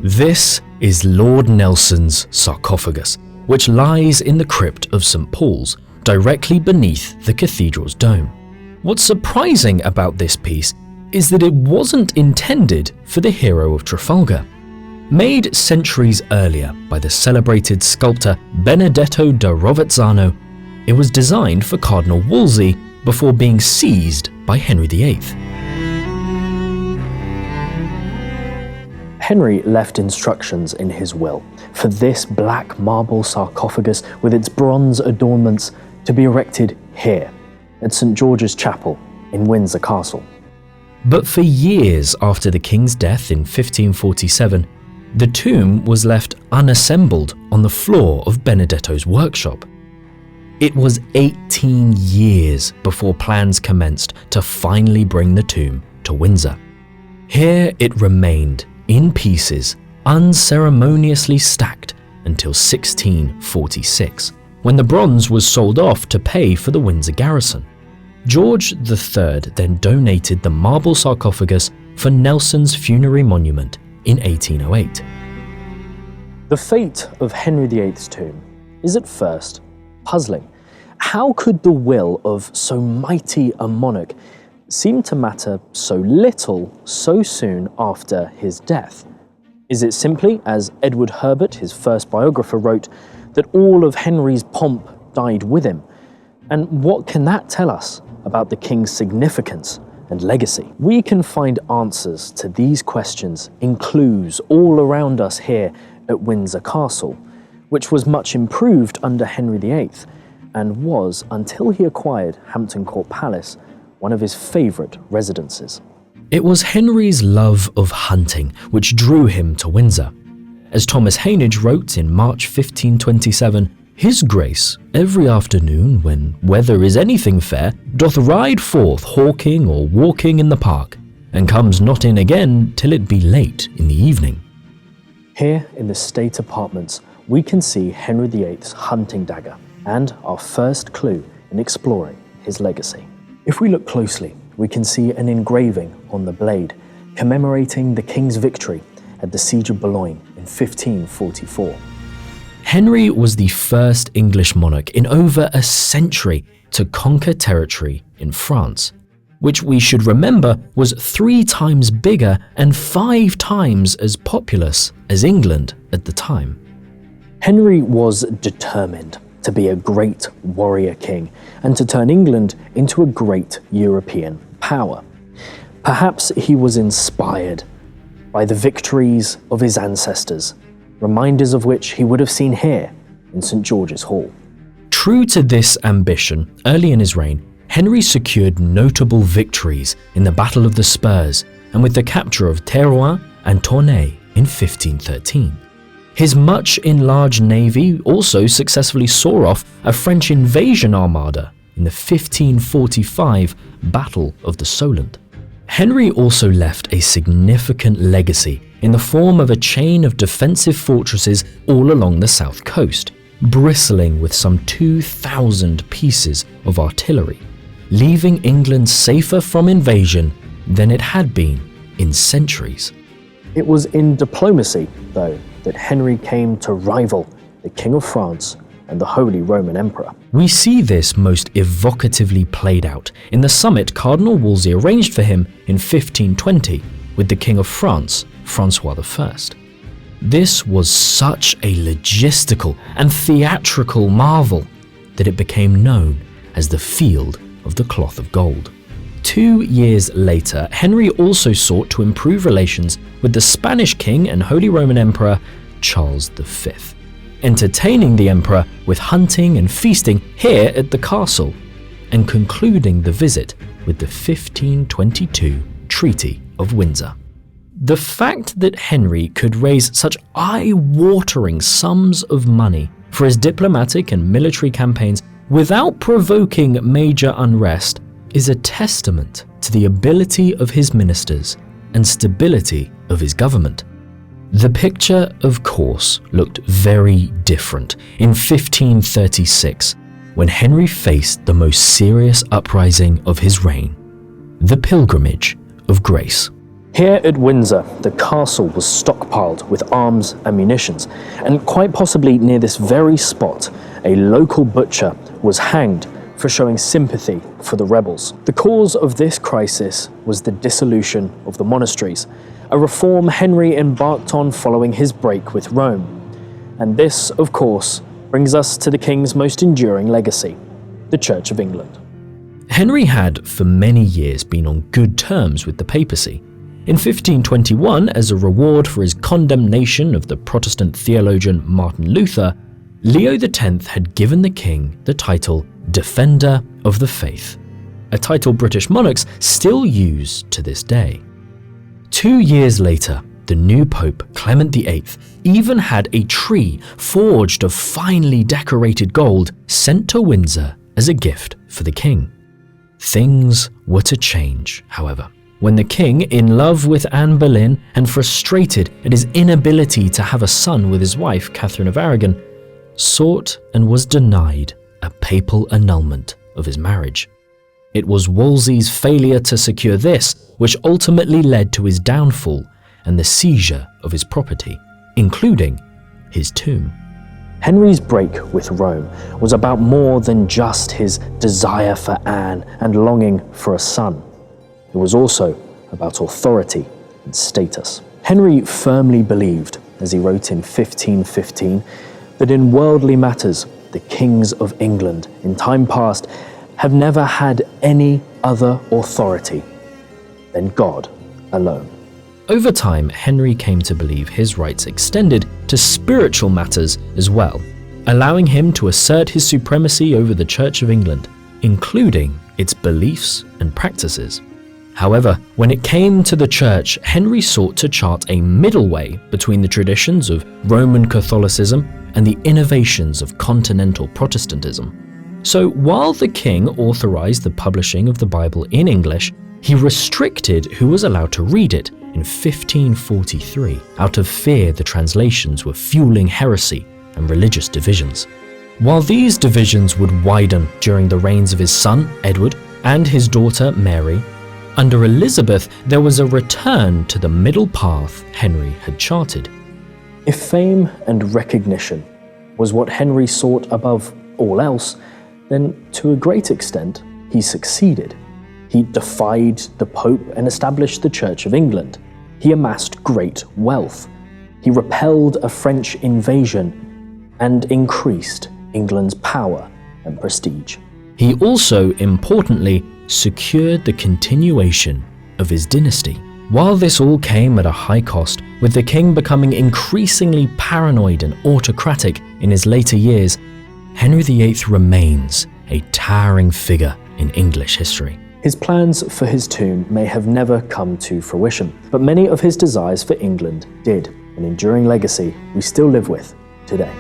This is Lord Nelson's sarcophagus, which lies in the crypt of St. Paul's, directly beneath the cathedral's dome. What's surprising about this piece is that it wasn't intended for the hero of Trafalgar. Made centuries earlier by the celebrated sculptor Benedetto da Rovezzano, it was designed for Cardinal Wolsey before being seized by Henry VIII. Henry left instructions in his will for this black marble sarcophagus with its bronze adornments to be erected here at St. George's Chapel in Windsor Castle. But for years after the king's death in 1547, the tomb was left unassembled on the floor of Benedetto's workshop. It was 18 years before plans commenced to finally bring the tomb to Windsor. Here it remained in pieces, unceremoniously stacked until 1646, when the bronze was sold off to pay for the Windsor garrison. George III then donated the marble sarcophagus for Nelson's funerary monument in 1808. The fate of Henry VIII's tomb is at first puzzling. How could the will of so mighty a monarch seem to matter so little so soon after his death? Is it simply, as Edward Herbert, his first biographer, wrote, that all of Henry's pomp died with him? And what can that tell us about the king's significance and legacy? We can find answers to these questions in clues all around us here at Windsor Castle, which was much improved under Henry VIII and was, until he acquired Hampton Court Palace, one of his favourite residences. It was Henry's love of hunting which drew him to Windsor. As Thomas Heynage wrote in March 1527, "His Grace, every afternoon, when weather is anything fair, doth ride forth hawking or walking in the park, and comes not in again till it be late in the evening." Here in the state apartments, we can see Henry VIII's hunting dagger and our first clue in exploring his legacy. If we look closely, we can see an engraving on the blade commemorating the king's victory at the Siege of Boulogne in 1544. Henry was the first English monarch in over a century to conquer territory in France, which we should remember was 3 times bigger and 5 times as populous as England at the time. Henry was determined to be a great warrior king and to turn England into a great European power. Perhaps he was inspired by the victories of his ancestors, reminders of which he would have seen here in St. George's Hall. True to this ambition, early in his reign, Henry secured notable victories in the Battle of the Spurs and with the capture of Terouanne and Tournai in 1513. His much enlarged navy also successfully saw off a French invasion armada in the 1545 Battle of the Solent. Henry also left a significant legacy in the form of a chain of defensive fortresses all along the south coast, bristling with some 2,000 pieces of artillery, leaving England safer from invasion than it had been in centuries. It was in diplomacy, though, that Henry came to rival the King of France and the Holy Roman Emperor. We see this most evocatively played out in the summit Cardinal Wolsey arranged for him in 1520 with the King of France, Francois I. This was such a logistical and theatrical marvel that it became known as the Field of the Cloth of Gold. 2 years later, Henry also sought to improve relations with the Spanish king and Holy Roman Emperor Charles V, entertaining the emperor with hunting and feasting here at the castle, and concluding the visit with the 1522 Treaty of Windsor. The fact that Henry could raise such eye-watering sums of money for his diplomatic and military campaigns without provoking major unrest is a testament to the ability of his ministers and stability of his government. The picture, of course, looked very different in 1536 when Henry faced the most serious uprising of his reign, the Pilgrimage of Grace. Here at Windsor, the castle was stockpiled with arms and munitions, and quite possibly near this very spot, a local butcher was hanged for showing sympathy for the rebels. The cause of this crisis was the dissolution of the monasteries, a reform Henry embarked on following his break with Rome. And this, of course, brings us to the king's most enduring legacy, the Church of England. Henry had for many years been on good terms with the papacy. In 1521, as a reward for his condemnation of the Protestant theologian Martin Luther, Leo X had given the king the title Defender of the Faith, a title British monarchs still use to this day. 2 years later, the new Pope, Clement VIII, even had a tree forged of finely decorated gold sent to Windsor as a gift for the king. Things were to change, however, when the king, in love with Anne Boleyn and frustrated at his inability to have a son with his wife, Catherine of Aragon, sought and was denied a papal annulment of his marriage. It was Wolsey's failure to secure this which ultimately led to his downfall and the seizure of his property, including his tomb. Henry's break with Rome was about more than just his desire for Anne and longing for a son. It was also about authority and status. Henry firmly believed, as he wrote in 1515, that in worldly matters, the kings of England in time past have never had any other authority than God alone. Over time, Henry came to believe his rights extended to spiritual matters as well, allowing him to assert his supremacy over the Church of England, including its beliefs and practices. However, when it came to the Church, Henry sought to chart a middle way between the traditions of Roman Catholicism and the innovations of continental Protestantism. So while the king authorized the publishing of the Bible in English, he restricted who was allowed to read it in 1543 out of fear the translations were fueling heresy and religious divisions. While these divisions would widen during the reigns of his son, Edward, and his daughter, Mary, under Elizabeth there was a return to the middle path Henry had charted. If fame and recognition was what Henry sought above all else, then to a great extent he succeeded. He defied the Pope and established the Church of England. He amassed great wealth. He repelled a French invasion and increased England's power and prestige. He also, importantly, secured the continuation of his dynasty. While this all came at a high cost, with the king becoming increasingly paranoid and autocratic in his later years, Henry VIII remains a towering figure in English history. His plans for his tomb may have never come to fruition, but many of his desires for England did, an enduring legacy we still live with today.